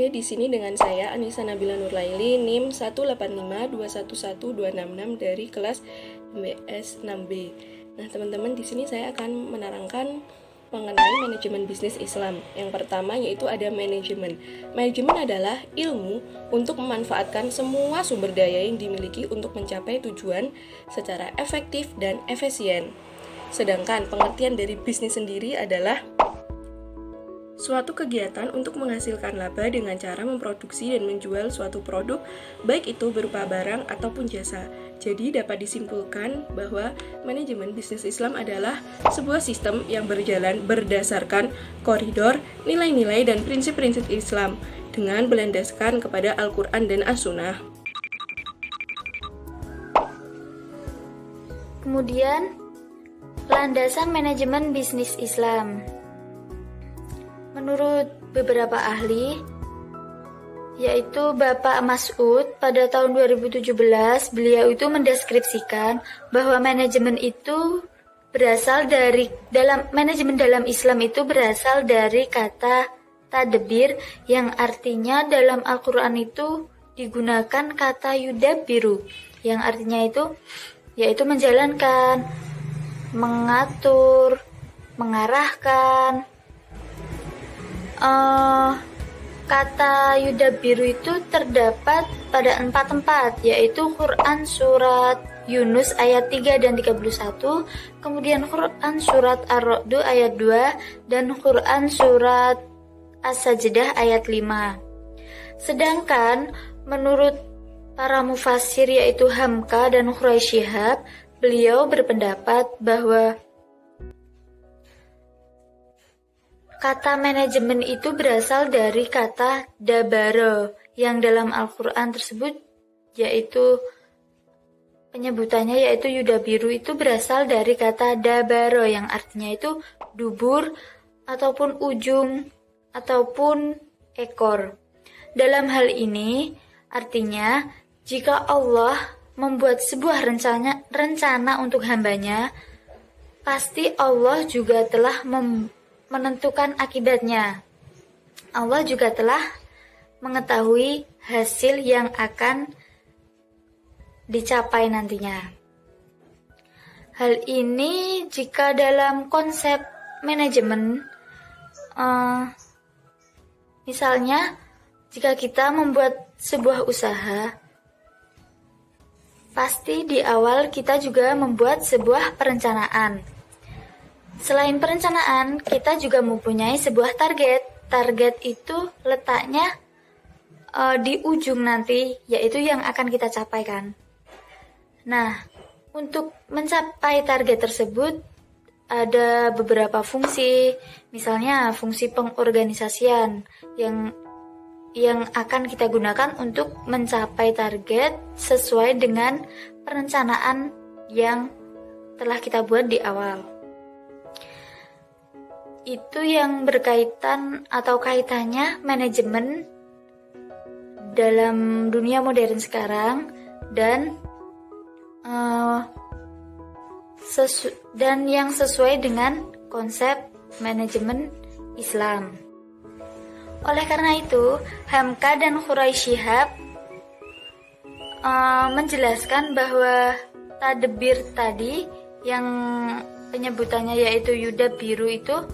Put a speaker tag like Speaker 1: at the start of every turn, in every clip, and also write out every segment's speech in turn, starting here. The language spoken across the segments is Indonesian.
Speaker 1: Oke, di sini dengan saya Anissa Nabila Nurlaili, NIM 185211266 dari kelas MBS 6B. Nah, teman-teman, di sini saya akan menerangkan mengenai manajemen bisnis Islam. Yang pertama yaitu ada manajemen. Manajemen adalah ilmu untuk memanfaatkan semua sumber daya yang dimiliki untuk mencapai tujuan secara efektif dan efisien. Sedangkan pengertian dari bisnis sendiri adalah suatu kegiatan untuk menghasilkan laba dengan cara memproduksi dan menjual suatu produk, baik itu berupa barang ataupun jasa. Jadi dapat disimpulkan bahwa manajemen bisnis Islam adalah sebuah sistem yang berjalan berdasarkan koridor, nilai-nilai, dan prinsip-prinsip Islam dengan berlandaskan kepada Al-Quran dan As-Sunnah.
Speaker 2: Kemudian, landasan manajemen bisnis Islam. Menurut beberapa ahli, yaitu Bapak Mas'ud, pada tahun 2017, beliau itu mendeskripsikan bahwa manajemen itu berasal dari, manajemen dalam Islam itu berasal dari kata tadbir, yang artinya dalam Al-Quran itu digunakan kata yudabiru, yang artinya itu yaitu menjalankan, mengatur, mengarahkan. Kata yudabiru itu terdapat pada 4 tempat, yaitu Quran surat Yunus ayat 3 dan 31, kemudian Quran surat Ar-Ra'd ayat 2, dan Quran surat As-Sajdah ayat 5. Sedangkan menurut para mufassir yaitu Hamka dan Quraisy Shihab, beliau berpendapat bahwa kata manajemen itu berasal dari kata dabaro, yang dalam Al-Quran tersebut yaitu penyebutannya yaitu yudabiru itu berasal dari kata dabaro, yang artinya itu dubur ataupun ujung ataupun ekor. Dalam hal ini artinya jika Allah membuat sebuah rencana untuk hambanya, pasti Allah juga telah menentukan akibatnya. Allah juga telah mengetahui hasil yang akan dicapai nantinya. Hal ini jika dalam konsep manajemen, misalnya jika kita membuat sebuah usaha, pasti di awal kita juga membuat sebuah perencanaan. Selain perencanaan, kita juga mempunyai sebuah target. Target itu letaknya di ujung nanti, yaitu yang akan kita capai kan. Nah, untuk mencapai target tersebut ada beberapa fungsi, misalnya fungsi pengorganisasian yang akan kita gunakan untuk mencapai target sesuai dengan perencanaan yang telah kita buat di awal. Itu yang berkaitan atau kaitannya manajemen dalam dunia modern sekarang dan yang sesuai dengan konsep manajemen Islam. Oleh karena itu, Hamka dan Quraisy Shihab menjelaskan bahwa tadbir tadi yang penyebutannya yaitu yudabiru itu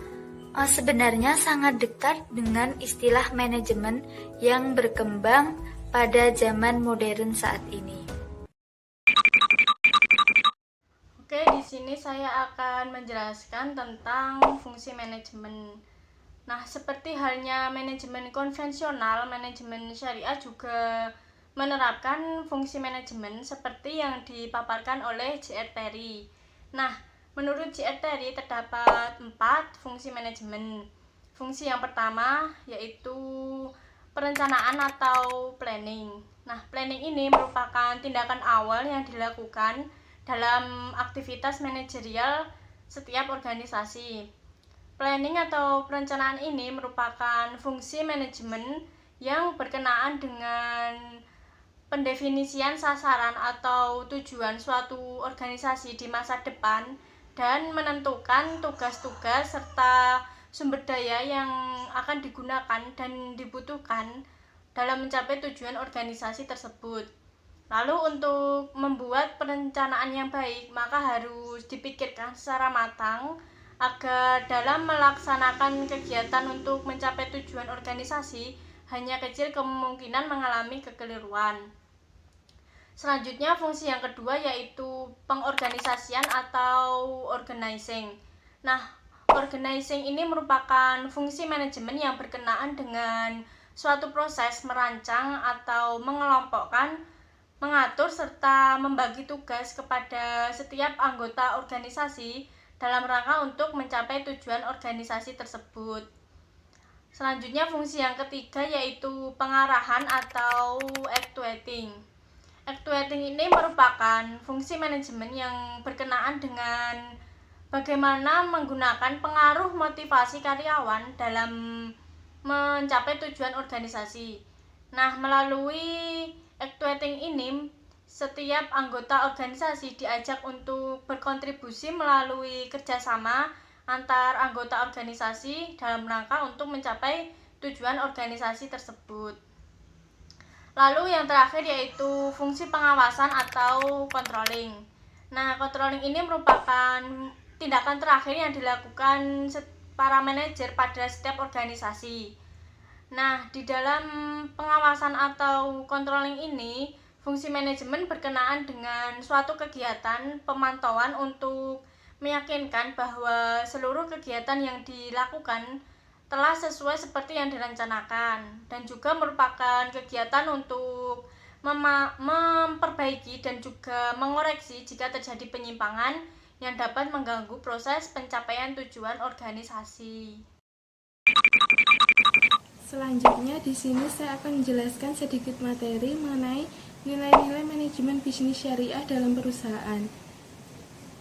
Speaker 2: sebenarnya sangat dekat dengan istilah manajemen yang berkembang pada zaman modern saat ini.
Speaker 3: Oke, di sini saya akan menjelaskan tentang fungsi manajemen. Nah, seperti halnya manajemen konvensional, manajemen syariah juga menerapkan fungsi manajemen seperti yang dipaparkan oleh J.R. Perry. Nah, menurut J.R. Perry terdapat 4 fungsi manajemen. Fungsi yang pertama yaitu perencanaan atau planning. Nah, planning ini merupakan tindakan awal yang dilakukan dalam aktivitas manajerial setiap organisasi. Planning atau perencanaan ini merupakan fungsi manajemen yang berkenaan dengan pendefinisian sasaran atau tujuan suatu organisasi di masa depan dan menentukan tugas-tugas serta sumber daya yang akan digunakan dan dibutuhkan dalam mencapai tujuan organisasi tersebut. Lalu untuk membuat perencanaan yang baik, maka harus dipikirkan secara matang agar dalam melaksanakan kegiatan untuk mencapai tujuan organisasi hanya kecil kemungkinan mengalami kekeliruan. Selanjutnya fungsi yang kedua yaitu pengorganisasian atau organizing. Nah, organizing ini merupakan fungsi manajemen yang berkenaan dengan suatu proses merancang atau mengelompokkan, mengatur serta membagi tugas kepada setiap anggota organisasi dalam rangka untuk mencapai tujuan organisasi tersebut. Selanjutnya fungsi yang ketiga yaitu pengarahan atau actuating. Actuating ini merupakan fungsi manajemen yang berkenaan dengan bagaimana menggunakan pengaruh motivasi karyawan dalam mencapai tujuan organisasi. Nah, melalui actuating ini, setiap anggota organisasi diajak untuk berkontribusi melalui kerjasama antar anggota organisasi dalam rangka untuk mencapai tujuan organisasi tersebut. Lalu yang terakhir yaitu fungsi pengawasan atau controlling. Nah, controlling ini merupakan tindakan terakhir yang dilakukan para manajer pada setiap organisasi. Nah, di dalam pengawasan atau controlling ini, fungsi manajemen berkenaan dengan suatu kegiatan pemantauan untuk meyakinkan bahwa seluruh kegiatan yang dilakukan telah sesuai seperti yang direncanakan, dan juga merupakan kegiatan untuk memperbaiki dan juga mengoreksi jika terjadi penyimpangan yang dapat mengganggu proses pencapaian tujuan organisasi.
Speaker 1: Selanjutnya di sini saya akan menjelaskan sedikit materi mengenai nilai-nilai manajemen bisnis syariah dalam perusahaan.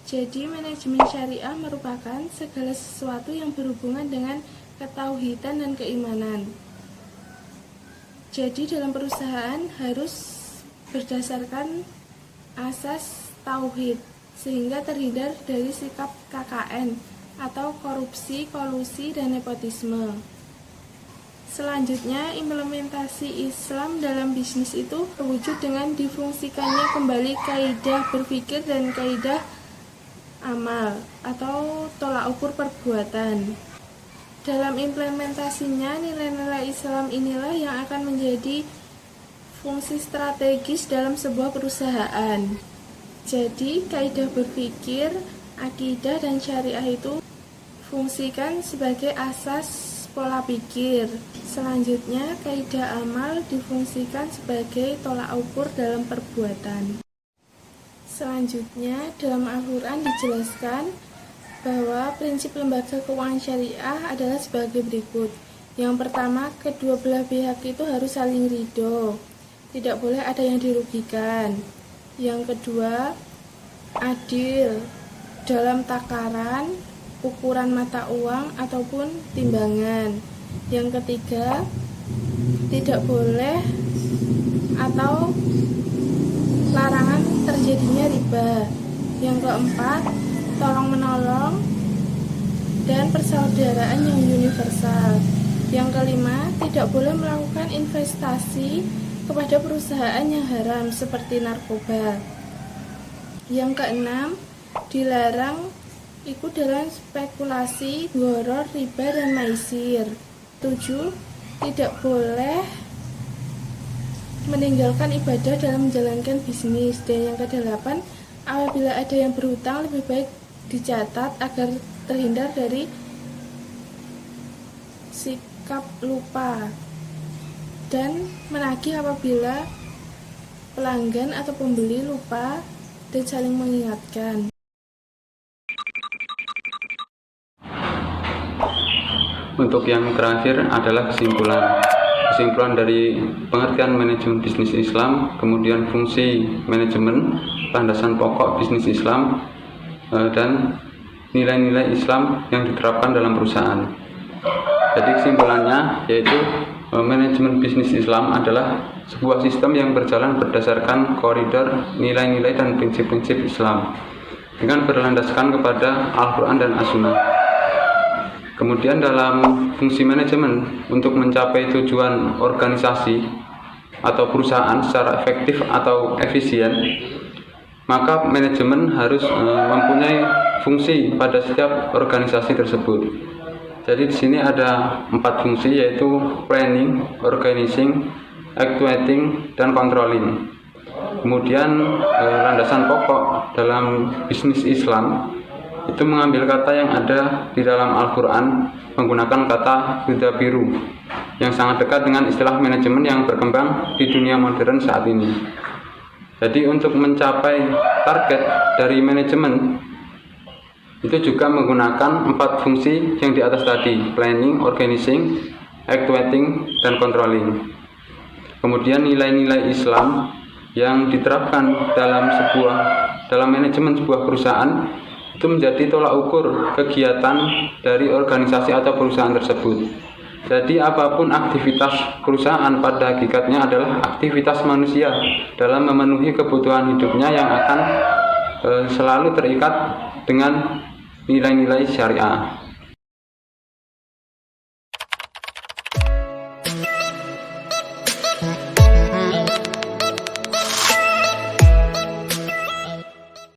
Speaker 1: Jadi, manajemen syariah merupakan segala sesuatu yang berhubungan dengan ketauhidan dan keimanan. Jadi dalam perusahaan harus berdasarkan asas tauhid sehingga terhindar dari sikap KKN atau korupsi, kolusi, dan nepotisme. Selanjutnya, implementasi Islam dalam bisnis itu terwujud dengan difungsikannya kembali kaidah berpikir dan kaidah amal atau tolak ukur perbuatan. Dalam implementasinya, nilai-nilai Islam inilah yang akan menjadi fungsi strategis dalam sebuah perusahaan. Jadi, kaidah berpikir, akidah, dan syariah itu fungsikan sebagai asas pola pikir. Selanjutnya, kaidah amal difungsikan sebagai tolak ukur dalam perbuatan. Selanjutnya, dalam Al-Quran dijelaskan bahwa prinsip lembaga keuangan syariah adalah sebagai berikut. Yang pertama, kedua belah pihak itu harus saling ridho, tidak boleh ada yang dirugikan. Yang kedua, adil dalam takaran, ukuran mata uang ataupun timbangan. Yang ketiga, tidak boleh atau larangan terjadinya riba. Yang keempat, tolong menolong dan persaudaraan yang universal. Yang kelima, tidak boleh melakukan investasi kepada perusahaan yang haram seperti narkoba. Yang keenam, dilarang ikut dalam spekulasi, gharar, riba, dan maisir. 7. Tidak boleh meninggalkan ibadah dalam menjalankan bisnis. Dan yang ke-8, apabila ada yang berhutang lebih baik dicatat agar terhindar dari sikap lupa dan menagih apabila pelanggan atau pembeli lupa dan saling mengingatkan.
Speaker 4: Untuk yang terakhir adalah kesimpulan dari pengertian manajemen bisnis Islam, kemudian fungsi manajemen, landasan pokok bisnis Islam, dan nilai-nilai Islam yang diterapkan dalam perusahaan. Jadi kesimpulannya yaitu manajemen bisnis Islam adalah sebuah sistem yang berjalan berdasarkan koridor nilai-nilai dan prinsip-prinsip Islam dengan berlandaskan kepada Al-Quran dan As-Sunnah. Kemudian dalam fungsi manajemen untuk mencapai tujuan organisasi atau perusahaan secara efektif atau efisien, maka manajemen harus mempunyai fungsi pada setiap organisasi tersebut. Jadi di sini ada 4 fungsi, yaitu planning, organizing, actuating, dan controlling. Kemudian landasan pokok dalam bisnis Islam itu mengambil kata yang ada di dalam Al-Quran, menggunakan kata yudabiru yang sangat dekat dengan istilah manajemen yang berkembang di dunia modern saat ini. Jadi untuk mencapai target dari manajemen itu juga menggunakan 4 fungsi yang di atas tadi, planning, organizing, actuating, dan controlling. Kemudian nilai-nilai Islam yang diterapkan dalam manajemen sebuah perusahaan itu menjadi tolak ukur kegiatan dari organisasi atau perusahaan tersebut. Jadi apapun aktivitas perusahaan pada hakikatnya adalah aktivitas manusia dalam memenuhi kebutuhan hidupnya yang akan selalu terikat dengan nilai-nilai syariah.